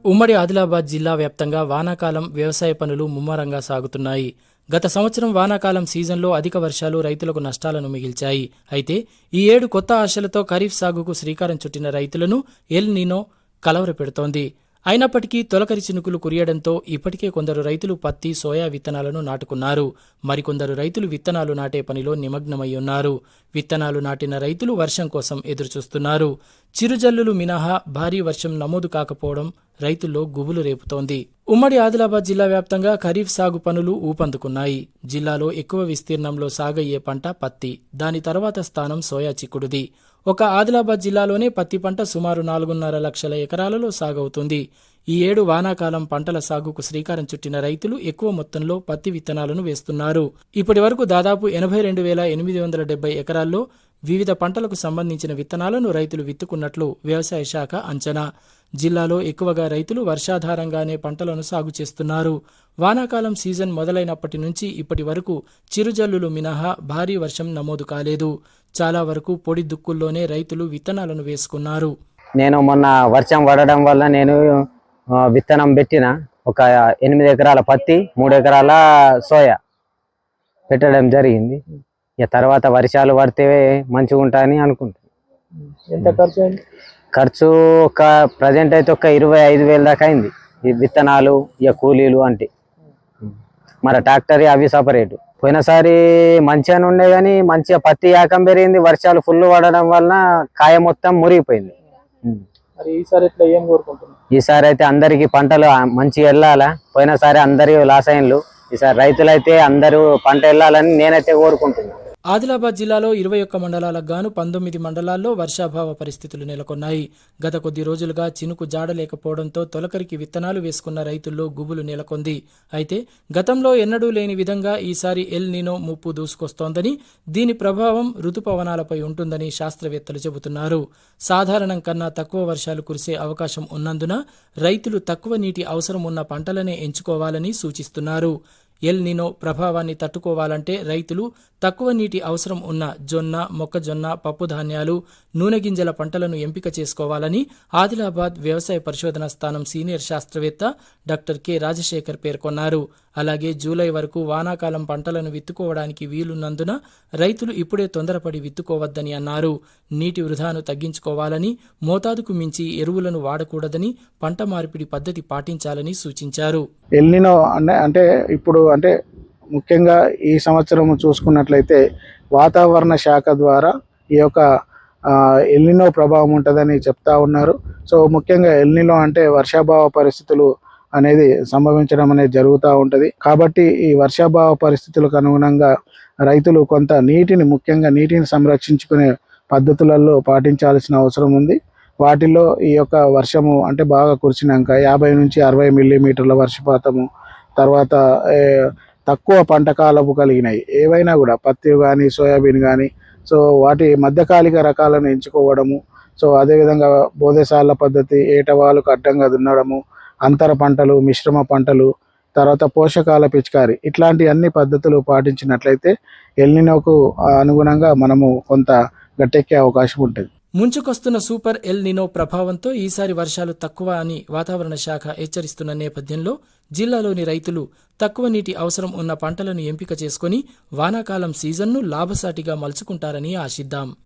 ఉమ్మడి ఆదిలాబాద్ జిల్లా వ్యాప్తంగా వానాకాలం వ్యవసాయ పనులు ముమ్మరంగా సాగుతున్నాయి. గత సంవత్సరం వానాకాలం సీజన్లో అధిక వర్షాలు రైతులకు నష్టాలను మిగిల్చాయి. అయితే ఈ ఏడు కొత్త ఆశలతో ఖరీఫ్ సాగుకు శ్రీకారం చుట్టిన రైతులను ఎల్ నీనో కలవరపెడుతోంది. అయినప్పటికీ తొలకరి చినుకులు కురియడంతో ఇప్పటికే కొందరు రైతులు పత్తి, సోయా విత్తనాలను నాటుకున్నారు. మరికొందరు రైతులు విత్తనాలు నాటే పనిలో నిమగ్నమై ఉన్నారు. విత్తనాలు నాటిన రైతులు వర్షం కోసం ఎదురుచూస్తున్నారు. చిరుజల్లులు మినహా భారీ వర్షం నమోదు కాకపోవడం రైతుల్లో గుబులు రేపుతోంది. ఉమ్మడి ఆదిలాబాద్ జిల్లా వ్యాప్తంగా ఖరీఫ్ సాగు పనులు ఊపందుకున్నాయి. జిల్లాలో ఎక్కువ విస్తీర్ణంలో సాగయ్యే పంట పత్తి, దాని తర్వాత స్థానం సోయా చిక్కుడుది. ఒక ఆదిలాబాద్ జిల్లాలోనే పత్తి పంట సుమారు 4.5 లక్షల ఎకరాలలో సాగవుతుంది. ఈ ఏడు వానాకాలం పంటల సాగుకు శ్రీకారం చుట్టిన రైతులు ఎక్కువ మొత్తంలో పత్తి విత్తనాలను వేస్తున్నారు. ఇప్పటి వరకు దాదాపు 82,870 ఎకరాల్లో వివిధ పంటలకు సంబంధించిన విత్తనాలను రైతులు విత్తుకున్నట్లు వ్యవసాయ శాఖ అంచనా. జిల్లాలో ఎక్కువగా రైతులు వర్షాధారంగానే పంటలను సాగు చేస్తున్నారు. వానాకాలం సీజన్ మొదలైనప్పటి నుంచి ఇప్పటి వరకు చిరుజల్లులు మినహా భారీ వర్షం నమోదు కాలేదు. చాలా వరకు పొడి దుక్కుల్లోనే రైతులు విత్తనాలను వేసుకున్నారు. నేను మొన్న వర్షం పడడం వల్ల నేను విత్తనం పెట్టిన ఒక 8 ఎకరాల పత్తి, 3 ఎకరాల సోయా పెట్టడం జరిగింది. ఇక తర్వాత వర్షాలు పడితే మంచిగా ఉంటాయని అనుకుంటున్నాను. ఎంత ఖర్చు అయింది? ఖర్చు ఒక ప్రజెంట్ అయితే ఒక 25,000 దాకా అయింది. ఈ విత్తనాలు, ఇక కూలీలు అంటే మరి ట్రాక్టర్ అవి సపరేట్. పోయినసారి మంచిగానే ఉండే కానీ మంచిగా పత్తి ఏకం పెరిగింది. వర్షాలు ఫుల్ పడడం వలన కాయ మొత్తం మురిగిపోయింది. ఈసారి అయితే అందరికి పంటలు మంచిగా వెళ్ళాలా. పోయినసారి అందరి లాస్ అయినలు, ఈసారి రైతులైతే అందరూ పంట వెళ్ళాలని నేనైతే కోరుకుంటున్నాను. ఆదిలాబాద్ జిల్లాలో 21 మండలాలకు గాను 19 మండలాల్లో వర్షాభావ పరిస్థితులు నెలకొన్నాయి. గత కొద్ది రోజులుగా చినుకు జాడలేకపోవడంతో తొలకరికి విత్తనాలు వేసుకున్న రైతుల్లో గుబులు నెలకొంది. అయితే గతంలో ఎన్నడూ లేని విధంగా ఈసారి ఎల్ నీనో ముప్పు దూసుకొస్తోందని, దీని ప్రభావం రుతుపవనాలపై ఉంటుందని శాస్త్రవేత్తలు చెబుతున్నారు. సాధారణం కన్నా తక్కువ వర్షాలు కురిసే అవకాశం ఉన్నందున రైతులు తక్కువ నీటి అవసరం ఉన్న పంటలనే ఎంచుకోవాలని సూచిస్తున్నారు. ఎల్ నీనో ప్రభావాన్ని తట్టుకోవాలంటే రైతులు తక్కువ నీటి అవసరం ఉన్న జొన్న, మొక్కజొన్న, పప్పుధాన్యాలు, నూనె గింజల పంటలను ఎంపిక చేసుకోవాలని ఆదిలాబాద్ వ్యవసాయ పరిశోధనా స్థానం సీనియర్ శాస్త్రవేత్త డాక్టర్ కె రాజశేఖర్ పేర్కొన్నారు. అలాగే జూలై వరకు వానాకాలం పంటలను విత్తుకోవడానికి వీలున్నందున రైతులు ఇప్పుడే తొందరపడి విత్తుకోవద్దని అన్నారు. నీటి వృధాను తగ్గించుకోవాలని, మోతాదుకు మించి ఎరువులను వాడకూడదని, పంట మార్పిడి పద్ధతి పాటించాలని సూచించారు. ఎల్ నీనో అంటే ఇప్పుడు ముఖ్యంగా ఈ సంవత్సరం చూసుకున్నట్లయితే వాతావరణ శాఖ ద్వారా ఈ యొక్క ఎల్ నీనో ప్రభావం ఉంటుందని చెప్తా ఉన్నారు. సో ముఖ్యంగా ఎల్ నీనో అంటే వర్షాభావ పరిస్థితులు అనేది సంభవించడం అనేది జరుగుతూ ఉంటుంది. కాబట్టి ఈ వర్షాభావ పరిస్థితులకు అనుగుణంగా రైతులు కొంత ముఖ్యంగా నీటిని సంరక్షించుకునే పద్ధతులలో పాటించాల్సిన అవసరం ఉంది. వాటిల్లో ఈ యొక్క వర్షము అంటే బాగా కురిసినాక 50 నుంచి 60 మిల్లీమీటర్ల వర్షపాతము, తర్వాత తక్కువ పంట కాలపు కలిగినాయి ఏవైనా కూడా పత్తి కానీ సోయాబీన్ కానీ, సో వాటి మధ్యకాలిక రకాలను ఎంచుకోవడము, సో అదేవిధంగా బోధశాల పద్ధతి, ఏటవాళ్ళకు అడ్డంగా దున్నడము, అంతర పంటలు, మిశ్రమ పంటలు, తర్వాత పోషకాల పిచికారి, ఇట్లాంటి అన్ని పద్ధతులు పాటించినట్లయితే ఎల్ నీనోకు అనుగుణంగా మనము కొంత గట్టెక్కే అవకాశం ఉంటుంది. ముంచుకొస్తున్న సూపర్ ఎల్ నీనో ప్రభావంతో ఈసారి వర్షాలు తక్కువ అని వాతావరణ శాఖ హెచ్చరిస్తున్న నేపథ్యంలో జిల్లాలోని రైతులు తక్కువ నీటి అవసరం ఉన్న పంటలను ఎంపిక చేసుకుని వానాకాలం సీజన్ను లాభసాటిగా మలుచుకుంటారని ఆశిద్దాం.